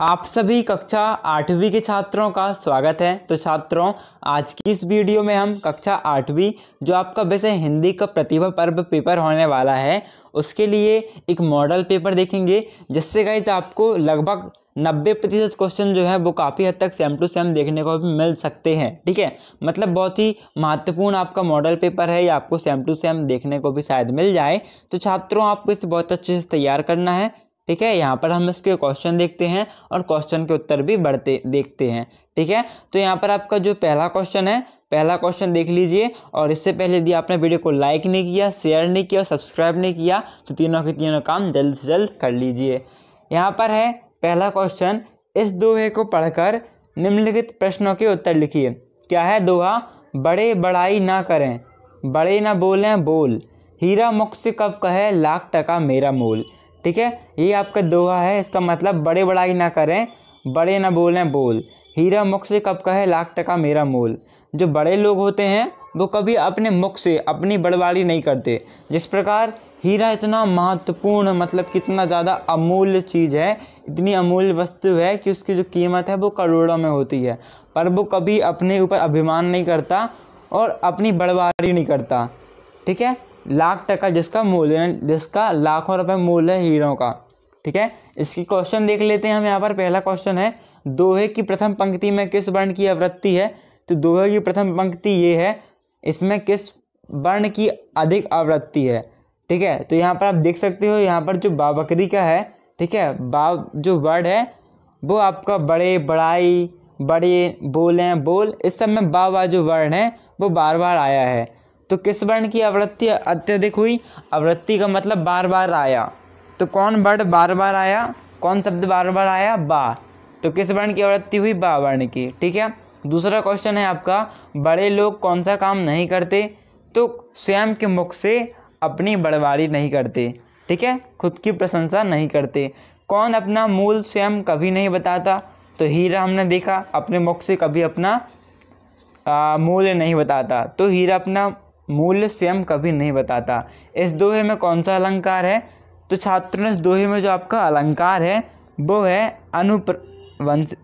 आप सभी कक्षा 8वीं के छात्रों का स्वागत है। तो छात्रों, आज की इस वीडियो में हम कक्षा 8वीं जो आपका वैसे हिंदी का प्रतिभा पर्व पेपर होने वाला है उसके लिए एक मॉडल पेपर देखेंगे, जिससे गाइस आपको लगभग 90% क्वेश्चन जो है वो काफ़ी हद तक सेम टू सेम देखने को भी मिल सकते हैं। ठीक है, मतलब बहुत ही महत्वपूर्ण आपका मॉडल पेपर है, या आपको सेम टू सेम देखने को भी शायद मिल जाए। तो छात्रों, आपको इसे बहुत अच्छे से तैयार करना है। ठीक है, यहाँ पर हम इसके क्वेश्चन देखते हैं और क्वेश्चन के उत्तर भी देखते हैं। ठीक है, तो यहाँ पर आपका जो पहला क्वेश्चन है, पहला क्वेश्चन देख लीजिए। और इससे पहले यदि आपने वीडियो को लाइक नहीं किया, शेयर नहीं किया और सब्सक्राइब नहीं किया तो तीनों के तीनों काम जल्द से जल्द कर लीजिए। यहाँ पर है पहला क्वेश्चन, इस दोहे को पढ़कर निम्नलिखित प्रश्नों के उत्तर लिखिए। क्या है दोहा? बड़े बड़ाई ना करें, बड़े ना बोलें बोल, हीरा मुख से कब कहे लाख टका मेरा मोल। ठीक है, ये आपका दोहा है। इसका मतलब बड़े बड़ाई ना करें, बड़े ना बोलें बोल, हीरा मुख से कब कहे लाख टका मेरा मोल। जो बड़े लोग होते हैं वो कभी अपने मुख से अपनी बड़बाड़ी नहीं करते। जिस प्रकार हीरा इतना महत्वपूर्ण, मतलब कितना ज़्यादा अमूल्य चीज़ है, इतनी अमूल्य वस्तु है कि उसकी जो कीमत है वो करोड़ों में होती है, पर वो कभी अपने ऊपर अभिमान नहीं करता और अपनी बड़बाड़ी नहीं करता। ठीक है, लाख टका जिसका मूल्य है, जिसका लाखों रुपए मूल्य है हीरों का। ठीक है, इसकी क्वेश्चन देख लेते हैं हम। यहाँ पर पहला क्वेश्चन है, दोहे की प्रथम पंक्ति में किस वर्ण की आवृत्ति है? तो दोहे की प्रथम पंक्ति ये है, इसमें किस वर्ण की अधिक आवृत्ति है? ठीक है, तो यहाँ पर आप देख सकते हो, यहाँ पर जो बा बकरी का है, ठीक है, बा जो वर्ड है वो आपका बड़े बड़ाई, बड़े बोलें बोल, इस सब में बा जो वर्ण है वो बार बार आया है। तो किस वर्ण की आवृत्ति अत्यधिक हुई? आवृत्ति का मतलब बार बार आया। तो कौन वर्ड बार बार आया, कौन शब्द बार बार आया? बा। तो किस वर्ण की आवृत्ति हुई? बा वर्ण की। ठीक है, दूसरा क्वेश्चन है आपका, बड़े लोग कौन सा काम नहीं करते? तो स्वयं के मुख से अपनी बड़बाड़ी नहीं करते। ठीक है, खुद की प्रशंसा नहीं करते। कौन अपना मूल स्वयं कभी नहीं बताता? तो हीरा हमने देखा अपने मुख से कभी अपना मूल्य नहीं बताता, तो हीरा अपना मूल्य स्वयं कभी नहीं बताता। इस दोहे में कौन सा अलंकार है? तो छात्रों, इस दोहे में जो आपका अलंकार है वो है अनुप्रास।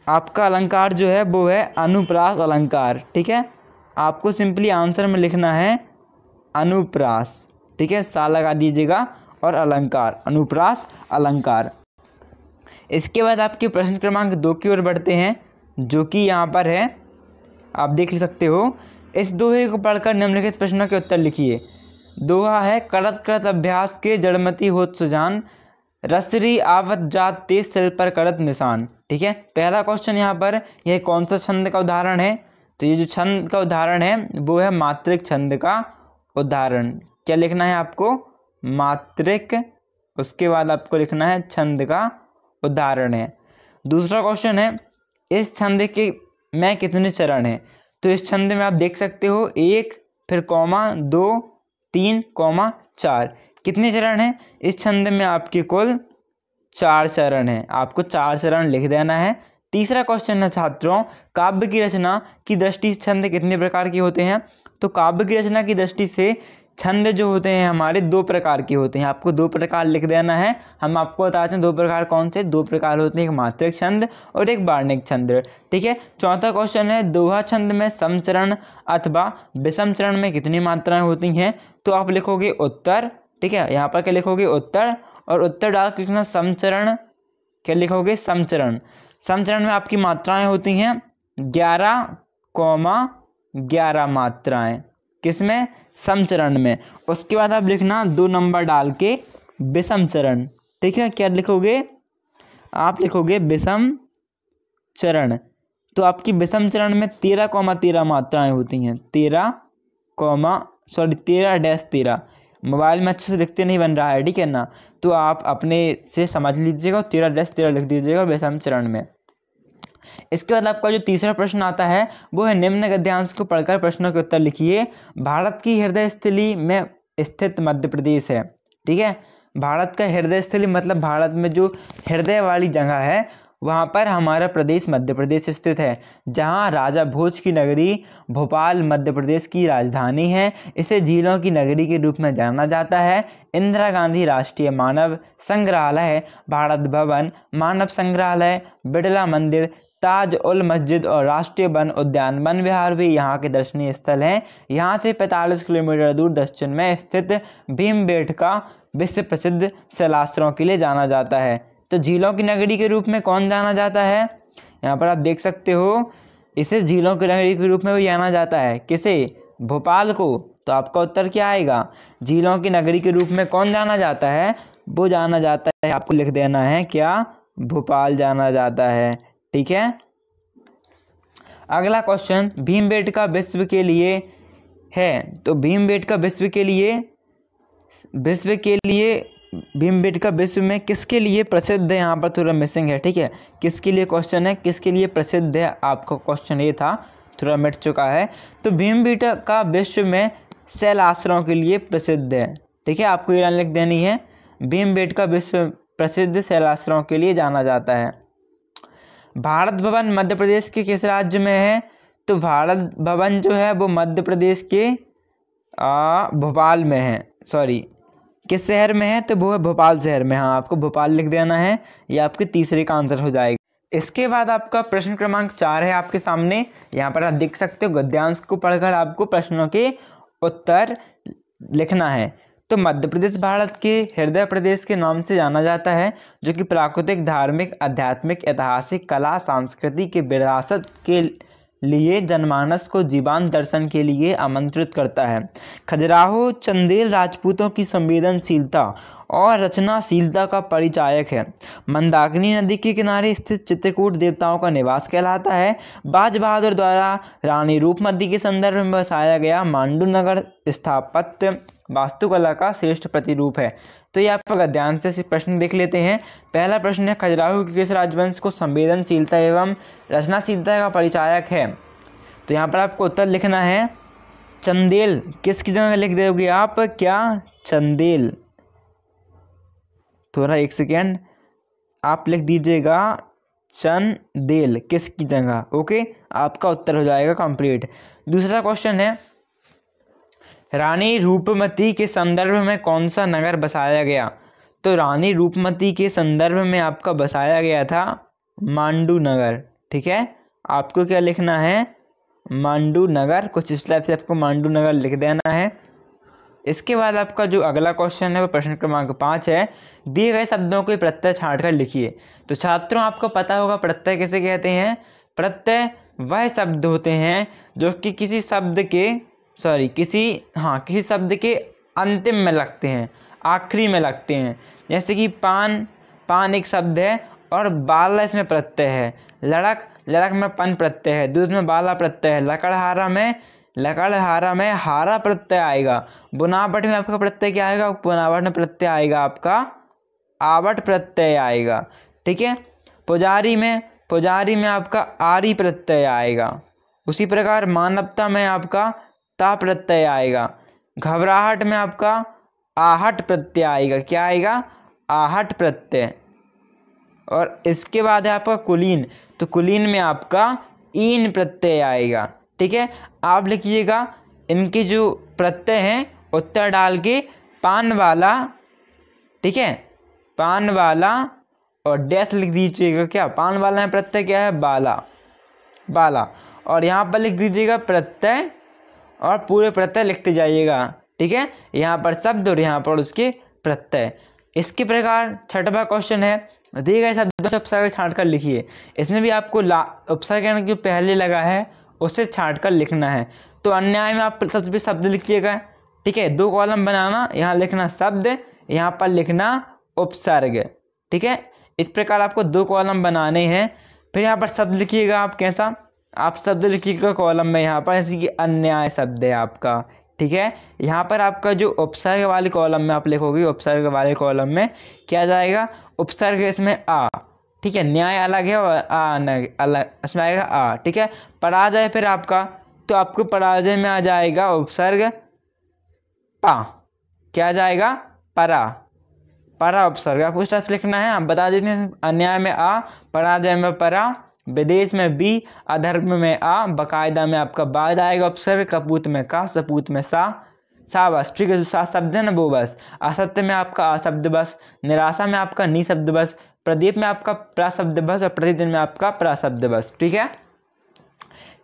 आपका अलंकार जो है वो है अनुप्रास अलंकार। ठीक है, आपको सिंपली आंसर में लिखना है अनुप्रास। ठीक है, सा लगा दीजिएगा और अलंकार, अनुप्रास अलंकार। इसके बाद आपके प्रश्न क्रमांक 2 की ओर बढ़ते हैं, जो कि यहाँ पर है, आप देख सकते हो। इस दोहे को पढ़कर निम्नलिखित प्रश्नों के उत्तर लिखिए। दोहा है, करत करत अभ्यास के जड़मती होत सुजान, रसरी आवत जात तेज सिर पर करत निशान। ठीक है, पहला क्वेश्चन यहाँ पर, यह कौन सा छंद का उदाहरण है? तो ये जो छंद का उदाहरण है वो है मात्रिक छंद का उदाहरण। क्या लिखना है आपको? मात्रिक, उसके बाद आपको लिखना है छंद का उदाहरण है। दूसरा क्वेश्चन है, इस छंद के में कितने चरण हैं? तो इस छंद में आप देख सकते हो 1, फिर कॉमा 2, 3, कॉमा 4। कितने चरण हैं? इस छंद में आपके कुल 4 चरण हैं। आपको 4 चरण लिख देना है। तीसरा क्वेश्चन है छात्रों, काव्य की रचना की दृष्टि से छंद कितने प्रकार के होते हैं? तो काव्य की रचना की दृष्टि से छंद जो होते हैं हमारे 2 प्रकार के होते हैं। आपको 2 प्रकार लिख देना है। हम आपको बताते हैं 2 प्रकार कौन से। 2 प्रकार होते हैं, एक मात्रिक छंद और एक वार्णिक छंद। ठीक है, चौथा क्वेश्चन है, दोहा छंद में समचरण अथवा विषम चरण में कितनी मात्राएं होती हैं? तो आप लिखोगे उत्तर। ठीक है, यहाँ पर क्या लिखोगे? उत्तर, और उत्तर डाल के लिखना समचरण। क्या लिखोगे? समचरण। समचरण में आपकी मात्राएं होती हैं 11,11 मात्राएं। किसमें? समचरण में। उसके बाद आप लिखना 2 नंबर डाल के विषम चरण। ठीक है, क्या लिखोगे? आप लिखोगे विषम चरण। तो आपकी विषम चरण में 13,13 मात्राएं होती हैं। 13,13। मोबाइल में अच्छे से लिखते नहीं बन रहा है, ठीक है ना, तो आप अपने से समझ लीजिएगा, 13-13 लिख दीजिएगा विषम चरण में। इसके बाद आपका जो तीसरा प्रश्न आता है वो है, निम्न गद्यांश को पढ़कर प्रश्नों के उत्तर लिखिए। भारत की हृदय स्थली में स्थित मध्य प्रदेश है। ठीक है, भारत का हृदय स्थली मतलब भारत में जो हृदय वाली जगह है वहाँ पर हमारा प्रदेश मध्य प्रदेश स्थित है, जहाँ राजा भोज की नगरी भोपाल मध्य प्रदेश की राजधानी है। इसे झीलों की नगरी के रूप में जाना जाता है। इंदिरा गांधी राष्ट्रीय मानव संग्रहालय, भारत भवन, मानव संग्रहालय, बिड़ला मंदिर, ताज उल मस्जिद और राष्ट्रीय वन उद्यान वन विहार भी यहाँ के दर्शनीय स्थल हैं। यहाँ से 45 किलोमीटर दूर दक्षिण में स्थित भीमबेटका विश्व प्रसिद्ध सैलासरों के लिए जाना जाता है। तो झीलों की नगरी के रूप में कौन जाना जाता है? यहाँ पर आप देख सकते हो, इसे झीलों की नगरी के रूप में भी जाना जाता है। किसे? भोपाल को। तो आपका उत्तर क्या आएगा? झीलों की नगरी के रूप में कौन जाना जाता है? वो जाना जाता है, आपको लिख देना है क्या? भोपाल जाना जाता है। ठीक है। अगला क्वेश्चन, भीमबेटका विश्व के लिए है, तो भीमबेटका विश्व के लिए भीमबेटका विश्व में किसके लिए प्रसिद्ध है? यहाँ पर थोड़ा मिसिंग है। ठीक है, किसके लिए क्वेश्चन है, किसके लिए प्रसिद्ध है, आपका क्वेश्चन ये था, थोड़ा मिट चुका है। तो भीमबेटका विश्व में सैलासरों के लिए प्रसिद्ध है। ठीक है, आपको ये लाइन लिख देनी है, भीमबेटका विश्व प्रसिद्ध सैलासरों के लिए जाना जाता है। भारत भवन मध्य प्रदेश के किस राज्य में है? तो भारत भवन जो है वो मध्य प्रदेश के भोपाल में है। सॉरी, किस शहर में है? तो वो है भोपाल शहर में। हाँ, आपको भोपाल लिख देना है, ये आपके तीसरे का आंसर हो जाएगा। इसके बाद आपका प्रश्न क्रमांक 4 है आपके सामने। यहाँ पर आप देख सकते हो, गद्यांश को पढ़कर आपको प्रश्नों के उत्तर लिखना है। तो मध्य प्रदेश भारत के हृदय प्रदेश के नाम से जाना जाता है, जो कि प्राकृतिक, धार्मिक, आध्यात्मिक, ऐतिहासिक, कला, संस्कृति के विरासत के लिए जनमानस को जीवंत दर्शन के लिए आमंत्रित करता है। खजुराहो चंदेल राजपूतों की संवेदनशीलता और रचनाशीलता का परिचायक है। मंदाकिनी नदी के किनारे स्थित चित्रकूट देवताओं का निवास कहलाता है। बाज बहादुर द्वारा रानी रूपमती के संदर्भ में बसाया गया मांडू नगर स्थापत्य वास्तुकला का श्रेष्ठ प्रतिरूप है। तो ये आपका गद्यांश से प्रश्न देख लेते हैं। पहला प्रश्न है, खजुराहो के किस राजवंश को संवेदनशीलता एवं रचनाशीलता का परिचायक है? तो यहाँ पर आपको उत्तर लिखना है चंदेल। किसकी जगह लिख दोगे आप? क्या? चंदेल। थोड़ा एक सेकेंड आप लिख दीजिएगा चंदेल किसकी जगह। ओके, आपका उत्तर हो जाएगा कंप्लीट। दूसरा क्वेश्चन है, रानी रूपमती के संदर्भ में कौन सा नगर बसाया गया? तो रानी रूपमती के संदर्भ में आपका बसाया गया था मांडू नगर। ठीक है, आपको क्या लिखना है? मांडू नगर। कुछ इस टाइप से आपको मांडू नगर लिख देना है। इसके बाद आपका जो अगला क्वेश्चन है वो प्रश्न क्रमांक 5 है। दिए गए शब्दों के प्रत्यय छांटकर लिखिए। तो छात्रों, आपको पता होगा प्रत्यय किसे कहते हैं? प्रत्यय वह शब्द होते हैं जो कि किसी शब्द के अंतिम में लगते हैं, आखिरी में लगते हैं। जैसे कि पान एक शब्द है और बाला इसमें प्रत्यय है। लड़क में पन प्रत्यय है। दूध में बाला प्रत्यय है। लकड़हारा में हारा प्रत्यय आएगा। बुनावट में आपका प्रत्यय क्या आएगा? बुनावट में प्रत्यय आएगा आपका आवट प्रत्यय आएगा। ठीक है, पुजारी में आपका आरी प्रत्यय आएगा। उसी प्रकार मानवता में आपका ता प्रत्यय आएगा। घबराहट में आपका आहट प्रत्यय आएगा। क्या आएगा? आहट प्रत्यय। और इसके बाद है आपका कुलीन। तो कुलीन में आपका ईन प्रत्यय आएगा। ठीक है, आप लिखिएगा इनके जो प्रत्यय हैं उत्तर डाल के पान वाला। ठीक है, पान वाला और डैश लिख दीजिएगा। क्या? पान वाला में प्रत्यय क्या है? बाला। और यहाँ पर लिख दीजिएगा प्रत्यय और पूरे प्रत्यय लिखते जाइएगा। ठीक है, यहाँ पर शब्द और यहाँ पर उसके प्रत्यय। इसके प्रकार छठवां क्वेश्चन है, दिए गए शब्दों से उपसर्ग छांट कर लिखिए। इसमें भी आपको उपसर्ग जो पहले लगा है उससे छांट कर लिखना है। तो अन्याय में आप सबसे शब्द लिखिएगा। ठीक है, 2 कॉलम बनाना, यहाँ लिखना शब्द, यहाँ पर लिखना उपसर्ग। ठीक है, इस प्रकार आपको 2 कॉलम बनाने हैं। फिर यहाँ पर शब्द लिखिएगा। आप कैसा? आप शब्द लिखिएगा कॉलम में, यहाँ पर जैसे कि अन्याय शब्द है आपका। ठीक है, यहाँ पर आपका जो उपसर्ग वाले कॉलम में आप लिखोगे, उपसर्ग वाले कॉलम में क्या जाएगा? उपसर्ग इसमें आ। ठीक है, न्याय अलग है और आ अलग, इसमें आएगा आ। ठीक है, पराजय फिर आपका, तो आपको पराजय में आ जाएगा उपसर्ग पा। क्या जाएगा? परा। परा उपसर्ग, आपको इस टाइप से लिखना है। आप बता देते हैं, अन्याय में आ, पराजय में परा, विदेश में बी, अधर्म में आ, बकायदा में आपका बाद आएगा उपसर्ग, कपूत में का, सपूत में सा बस। ठीक है, जो 7 शब्द है ना वो बस। असत्य में आपका आ शब्द बस, निराशा में आपका नी शब्द बस, प्रदीप में आपका प्रा शब्द बस और प्रतिदिन में आपका प्रा शब्द बस। ठीक है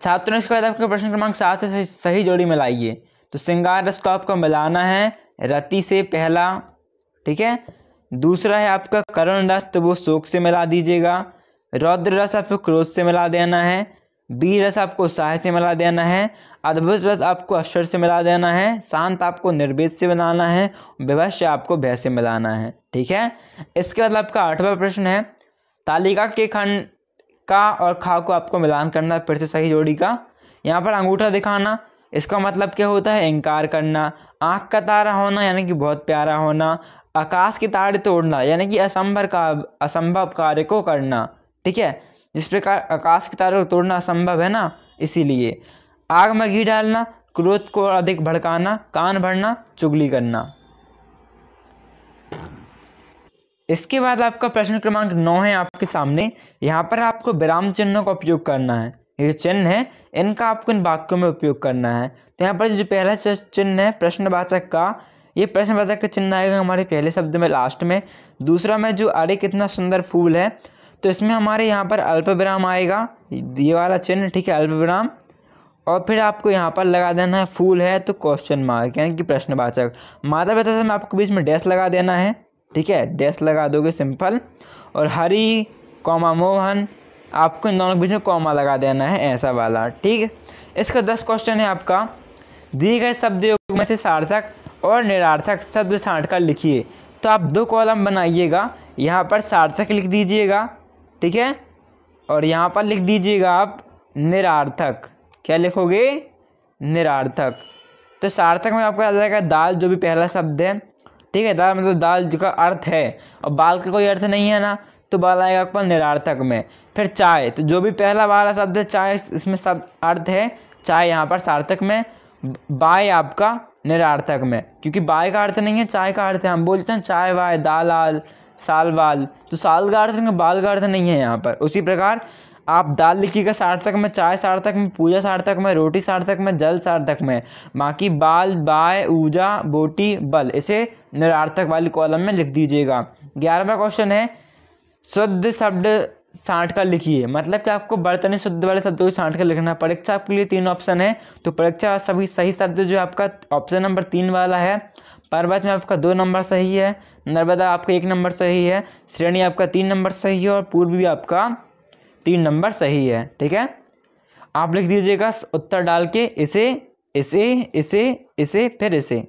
छात्रों, इसके बाद आपका प्रश्न क्रमांक 7 से सही जोड़ी मिलाइए। तो श्रृंगार रस को आपको मिलाना है रति से पहला। ठीक है, दूसरा है आपका करुण रस, तो वो शोक से मिला दीजिएगा। रौद्र रस आपको क्रोध से मिला देना है। वीर रस आपको उत्साह से मिला देना है। अद्भुत रस आपको आश्चर्य से मिला देना है। शांत आपको निर्वेद से मिलाना है। विवश आपको भय से मिलाना है। ठीक है, इसके बाद आपका 8वां प्रश्न है, तालिका के खंड का और खा को आपको मिलान करना फिर से सही जोड़ी का। यहाँ पर अंगूठा दिखाना, इसका मतलब क्या होता है, इंकार करना। आँख का तारा होना यानी कि बहुत प्यारा होना। आकाश की तारे तोड़ना यानी कि असंभव कार्य को करना। ठीक है, जिस प्रकार आकाश के तारों को तोड़ना असंभव है ना, इसीलिए। आग में घी डालना, क्रोध को अधिक भड़काना, कान भरना, चुगली करना। इसके बाद आपका प्रश्न क्रमांक 9 है आपके सामने। यहाँ पर आपको विराम चिन्हों का उपयोग करना है। ये जो चिन्ह है इनका आपको इन वाक्यों में उपयोग करना है। तो यहाँ पर जो पहला चिन्ह है प्रश्नवाचक का, ये प्रश्नवाचक का चिन्ह आएगा हमारे पहले शब्द में लास्ट में। दूसरा में जो अरे कितना सुंदर फूल है, तो इसमें हमारे यहाँ पर अल्प विराम आएगा, ये वाला चिन्ह। ठीक है, अल्प विराम। और फिर आपको यहाँ पर लगा देना है फूल है तो क्वेश्चन मार्क यानी कि प्रश्नवाचक। माता पिता से में आपको बीच में डैश लगा देना है। ठीक है, डैश लगा दोगे सिंपल। और हरी कॉमा मोहन, आपको इन दोनों के बीच में कॉमा लगा देना है, ऐसा वाला। ठीक है, इसका 10 क्वेश्चन है आपका। दिए गए शब्द योग में से सार्थक और निरार्थक शब्द छांट कर लिखिए। तो आप 2 कॉलम बनाइएगा, यहाँ पर सार्थक लिख दीजिएगा। ठीक है, और यहाँ पर लिख दीजिएगा आप निरार्थक। क्या लिखोगे, निरार्थक। तो सार्थक में आपको आ जाएगा दाल, जो भी पहला शब्द है। ठीक है, दाल मतलब दाल का अर्थ है, और बाल का कोई अर्थ नहीं है ना, तो बाल आएगा आपका निरार्थक में। फिर चाय, तो जो भी पहला वाला शब्द है चाय, इसमें सब अर्थ है, चाय यहाँ पर सार्थक में। बाय आपका निरार्थक में, क्योंकि बाय का अर्थ नहीं है, चाय का अर्थ है। हम बोलते हैं चाय वाय, दाल आल, साल वाल, तो साल का अर्थ नहीं, बाल का अर्थ नहीं है यहाँ पर। उसी प्रकार आप दाल लिखिएगा सार्थक में, चाय सार्थक में, पूजा सार्थक में, रोटी सार्थक में, जल सार्थक में। बाकी बाल, बाय, ऊजा, बोटी, बल, इसे निरार्थक वाली कॉलम में लिख दीजिएगा। 11वां क्वेश्चन है, शुद्ध शब्द छांट कर लिखिए। मतलब कि आपको बर्तनी शुद्ध वाले शब्दों को छांट कर लिखना है। परीक्षा आपके लिए 3 ऑप्शन है, तो परीक्षा सभी सही शब्द जो आपका ऑप्शन नंबर 3 वाला है। पर्वत में आपका 2 नंबर सही है, नर्मदा आपका 1 नंबर सही है, श्रेणी आपका 3 नंबर सही है, और पूर्व भी आपका 3 नंबर सही है। ठीक है, आप लिख दीजिएगा उत्तर डाल के, इसे इसे इसे इसे फिर इसे।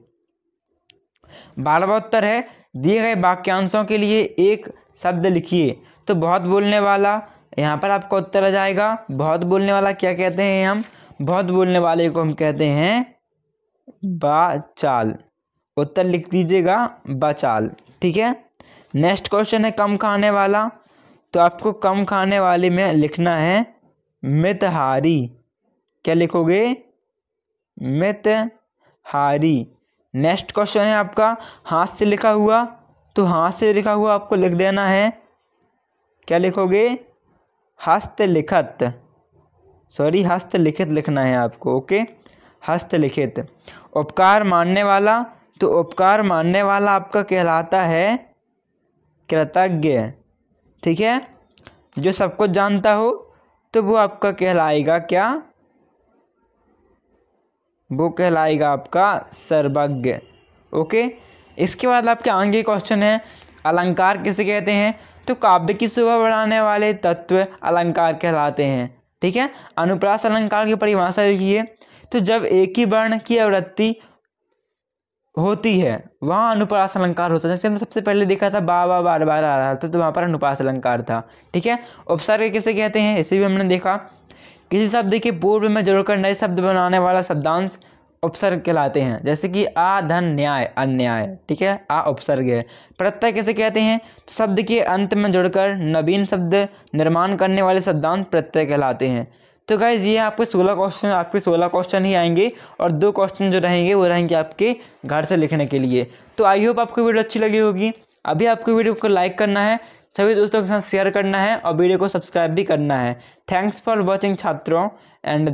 12वां उत्तर है, दिए गए वाक्यांशों के लिए एक शब्द लिखिए। तो बहुत बोलने वाला, यहाँ पर आपका उत्तर आ जाएगा। बहुत बोलने वाला क्या कहते हैं हम, बहुत बोलने वाले को हम कहते हैं बाचाल। उत्तर लिख दीजिएगा बाचाल। ठीक है, नेक्स्ट क्वेश्चन है कम खाने वाला। तो आपको कम खाने वाले में लिखना है मितहारी। क्या लिखोगे, मितहारी। नेक्स्ट क्वेश्चन है आपका हाथ से लिखा हुआ। तो हाथ से लिखा हुआ आपको लिख देना है, क्या लिखोगे, हस्तलिखित। सॉरी, हस्तलिखित लिखना है आपको। ओके, हस्तलिखित। उपकार मानने वाला, तो उपकार मानने वाला आपका कहलाता है कृतज्ञ। ठीक है, जो सब कुछ जानता हो तो वो आपका कहलाएगा क्या, वो कहलाएगा आपका सर्वज्ञ। ओके, इसके बाद आपके आगे क्वेश्चन है अलंकार किसे कहते हैं। तो काव्य की शोभा बढ़ाने वाले तत्व अलंकार कहलाते हैं। ठीक है, अनुप्रास अलंकार की परिभाषा लिखिए। तो जब एक ही वर्ण की आवृत्ति होती है वहाँ अनुप्रास अलंकार होता है। जैसे हमने सबसे पहले देखा था बा बा बार बार आ रहा था, तो वहाँ पर अनुप्रास अलंकार था। ठीक है, उपसर्ग किसे कहते हैं, इसे भी हमने देखा। किसी शब्द के पूर्व में जोड़कर नए शब्द बनाने वाला शब्दांश उपसर्ग कहलाते हैं। जैसे कि आ धन न्याय, अन्याय। ठीक है, आ उपसर्ग है। प्रत्यय किसे कहते हैं, तो शब्द के अंत में जुड़कर नवीन शब्द निर्माण करने वाले शब्दांश प्रत्यय कहलाते हैं। तो गाइज ये आपके 16 क्वेश्चन ही आएंगे, और 2 क्वेश्चन जो रहेंगे वो रहेंगे आपके घर से लिखने के लिए। तो आई होप आपको वीडियो अच्छी लगी होगी। अभी आपको वीडियो को लाइक करना है, सभी दोस्तों के साथ शेयर करना है और वीडियो को सब्सक्राइब भी करना है। थैंक्स फॉर वॉचिंग छात्रों एंड